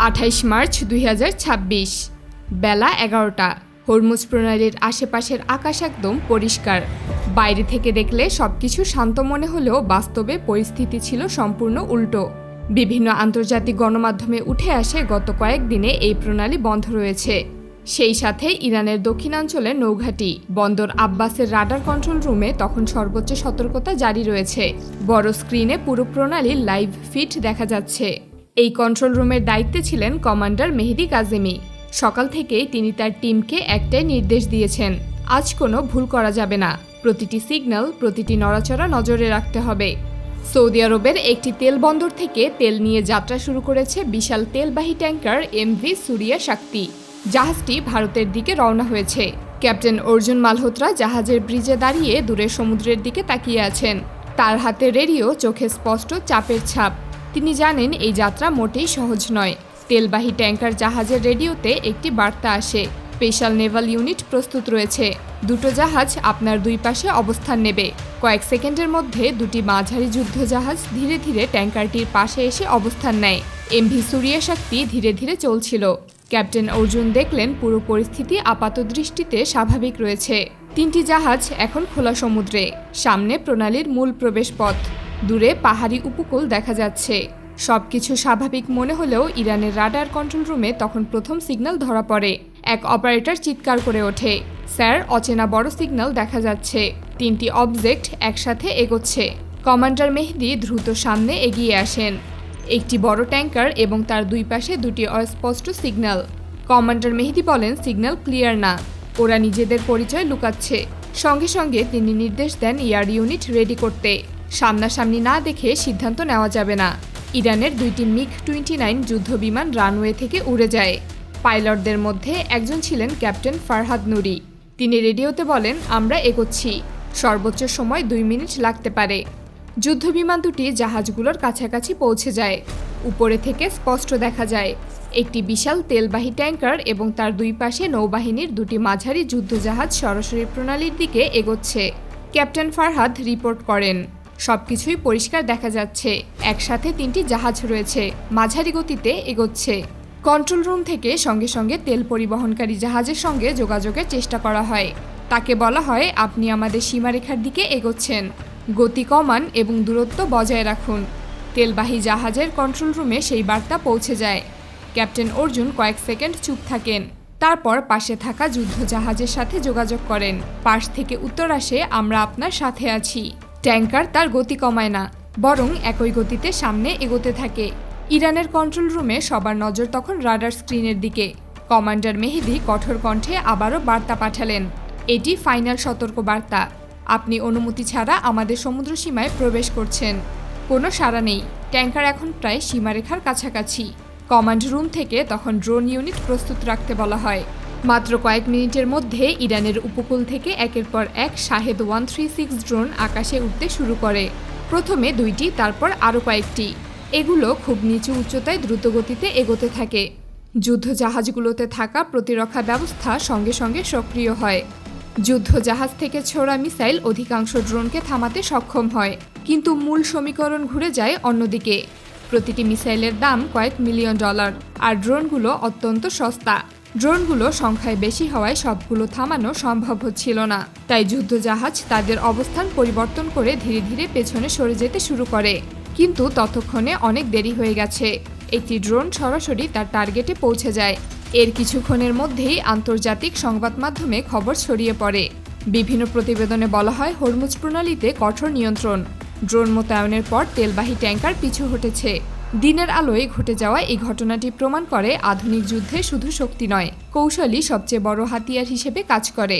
28 March 2026 বেলা 11টা। Hormuz প্রণালীর আশেপাশের আকাশ একদম পরিষ্কার। বাইরে থেকে দেখলে সবকিছু শান্ত মনে হলেও বাস্তবে পরিস্থিতি ছিল সম্পূর্ণ উল্টো। বিভিন্ন আন্তর্জাতিক গণমাধ্যমে উঠে আসে গত কয়েকদিনে এই প্রণালী বন্ধ রয়েছে। সেই সাথে ইরানের দক্ষিণাঞ্চলের নৌঘাঁটি বন্দর আব্বাসের রাডার কন্ট্রোল রুমে তখন সর্বোচ্চ সতর্কতা জারি রয়েছে। বড় স্ক্রিনে পুরো প্রণালীর লাইভ ফিড দেখা যাচ্ছে। এই কন্ট্রোল রুমের দায়িত্বে ছিলেন কমান্ডার মেহেদি কাজেমি। সকাল থেকেই তিনি তার টিমকে একটাই নির্দেশ দিয়েছেন, আজ কোনো ভুল করা যাবে না। প্রতিটি সিগন্যাল, প্রতিটি নড়াচড়া নজরে রাখতে হবে। সৌদি আরবের একটি তেল বন্দর থেকে তেল নিয়ে যাত্রা শুরু করেছে বিশাল তেলবাহী ট্যাঙ্কার এমভি সুরিয়া শক্তি। জাহাজটি ভারতের দিকে রওনা হয়েছে। ক্যাপ্টেন অর্জুন মালহোত্রা জাহাজের ব্রিজে দাঁড়িয়ে দূরের সমুদ্রের দিকে তাকিয়ে আছেন। তার হাতে রেডিও, চোখে স্পষ্ট চাপের ছাপ। তিনি জানেন এই যাত্রা মোটেই সহজ নয়। তেলবাহী ট্যাঙ্কার জাহাজের রেডিওতে একটি বার্তা আসে, স্পেশাল নেভাল ইউনিট প্রস্তুত রয়েছে। দুটো জাহাজ আপনার দুই পাশে অবস্থান নেবে। কয়েক সেকেন্ডের মধ্যে দুটি মাঝারি যুদ্ধ জাহাজ ধীরে ধীরে ট্যাঙ্কারটির পাশে এসে অবস্থান নেয়। এমভি সুরিয়া শক্তি ধীরে ধীরে চলছিল। ক্যাপ্টেন অর্জুন দেখলেন পুরো পরিস্থিতি আপাত দৃষ্টিতে স্বাভাবিক রয়েছে। তিনটি জাহাজ এখন খোলা সমুদ্রে। সামনে প্রণালীর মূল প্রবেশ পথ। দূরে পাহাড়ি উপকূল দেখা যাচ্ছে। সবকিছু স্বাভাবিক মনে হলেও ইরানের রাডার কন্ট্রোল রুমে তখন প্রথম সিগন্যাল ধরা পড়ে। এক অপারেটর চিৎকার করে ওঠে, স্যার, অচেনা বড় সিগন্যাল দেখা যাচ্ছে। তিনটি অবজেক্ট একসাথে এগোচ্ছে। কমান্ডার মেহেদি দ্রুত সামনে এগিয়ে আসেন। একটি বড় ট্যাঙ্কার এবং তার দুই পাশে দুটি অস্পষ্ট সিগন্যাল। কমান্ডার মেহেদি বলেন, সিগন্যাল ক্লিয়ার না, ওরা নিজেদের পরিচয় লুকাচ্ছে। সঙ্গে সঙ্গে তিনি নির্দেশ দেন এয়ার ইউনিট রেডি করতে। সামনাসামনি না দেখে সিদ্ধান্ত নেওয়া যাবে না। ইরানের দুইটি MiG-29 যুদ্ধবিমান রানওয়ে থেকে উড়ে যায়। পাইলটদের মধ্যে একজন ছিলেন ক্যাপ্টেন ফারহাদ নুরি। তিনি রেডিওতে বলেন, আমরা এগোচ্ছি, সর্বোচ্চ সময় 2 মিনিট লাগতে পারে। যুদ্ধবিমান দুটি জাহাজগুলোর কাছাকাছি পৌঁছে যায়। উপরে থেকে স্পষ্ট দেখা যায় একটি বিশাল তেলবাহী ট্যাঙ্কার এবং তার দুই পাশে নৌবাহিনীর দুটি মাঝারি যুদ্ধজাহাজ সরাসরি প্রণালীর দিকে এগোচ্ছে। ক্যাপ্টেন ফারহাদ রিপোর্ট করেন, সবকিছুই পরিষ্কার দেখা যাচ্ছে। একসাথে তিনটি জাহাজ রয়েছে, মাঝারি গতিতে এগোচ্ছে। কন্ট্রোল রুম থেকে সঙ্গে সঙ্গে তেল পরিবহনকারী জাহাজের সঙ্গে যোগাযোগের চেষ্টা করা হয়। তাকে বলা হয়, আপনি আমাদের সীমারেখার দিকে এগোচ্ছেন, গতি কমান এবং দূরত্ব বজায় রাখুন। তেলবাহী জাহাজের কন্ট্রোল রুমে সেই বার্তা পৌঁছে যায়। ক্যাপ্টেন অর্জুন কয়েক সেকেন্ড চুপ থাকেন। তারপর পাশে থাকা যুদ্ধ জাহাজের সাথে যোগাযোগ করেন। পাশ থেকে উত্তর আসে, আমরা আপনার সাথে আছি। ট্যাঙ্কার তার গতি কমায় না, বরং একই গতিতে সামনে এগোতে থাকে। ইরানের কন্ট্রোল রুমে সবার নজর তখন রাডার স্ক্রিনের দিকে। কমান্ডার মেহেদি কঠোর কণ্ঠে আবারও বার্তা পাঠালেন, এটি ফাইনাল সতর্ক বার্তা, আপনি অনুমতি ছাড়া আমাদের সমুদ্র সীমায় প্রবেশ করছেন। কোনো সাড়া নেই। ট্যাঙ্কার এখন প্রায় সীমারেখার কাছাকাছি। কমান্ড রুম থেকে তখন ড্রোন ইউনিট প্রস্তুত রাখতে বলা হয়। মাত্র কয়েক মিনিটের মধ্যে ইরানের উপকূল থেকে একের পর এক শাহেদ 136 ড্রোন আকাশে উঠতে শুরু করে। প্রথমে 2টি, তারপর আরও কয়েকটি। এগুলো খুব নিচু উচ্চতায় দ্রুতগতিতে এগোতে থাকে। যুদ্ধ জাহাজগুলোতে থাকা প্রতিরক্ষা ব্যবস্থা সঙ্গে সঙ্গে সক্রিয় হয়। যুদ্ধ জাহাজ থেকে ছোড়া মিসাইল অধিকাংশ ড্রোনকে থামাতে সক্ষম হয়, কিন্তু মূল সমীকরণ ঘুরে যায় অন্যদিকে। প্রতিটি মিসাইলের দাম কয়েক মিলিয়ন ডলার, আর ড্রোনগুলো অত্যন্ত সস্তা। ড্রোনগুলো সংখ্যায় বেশি হওয়ায় সবগুলো থামানো সম্ভব হচ্ছিল না। তাই যুদ্ধজাহাজ তাদের অবস্থান পরিবর্তন করে ধীরে ধীরে পেছনে সরে যেতে শুরু করে। কিন্তু ততক্ষণে অনেক দেরি হয়ে গেছে। একটি ড্রোন সরাসরি তার টার্গেটে পৌঁছে যায়। এর কিছুক্ষণের মধ্যেই আন্তর্জাতিক সংবাদ মাধ্যমে খবর ছড়িয়ে পড়ে। বিভিন্ন প্রতিবেদনে বলা হয়, হরমুজ প্রণালীতে কঠোর নিয়ন্ত্রণ। ড্রোন মোতায়েনের পর তেলবাহী ট্যাঙ্কার পিছু হটেছে। দিনের আলোয় ঘটে যাওয়া এই ঘটনাটি প্রমাণ করে আধুনিক যুদ্ধে শুধু শক্তি নয়, কৌশলই সবচেয়ে বড় হাতিয়ার হিসেবে কাজ করে।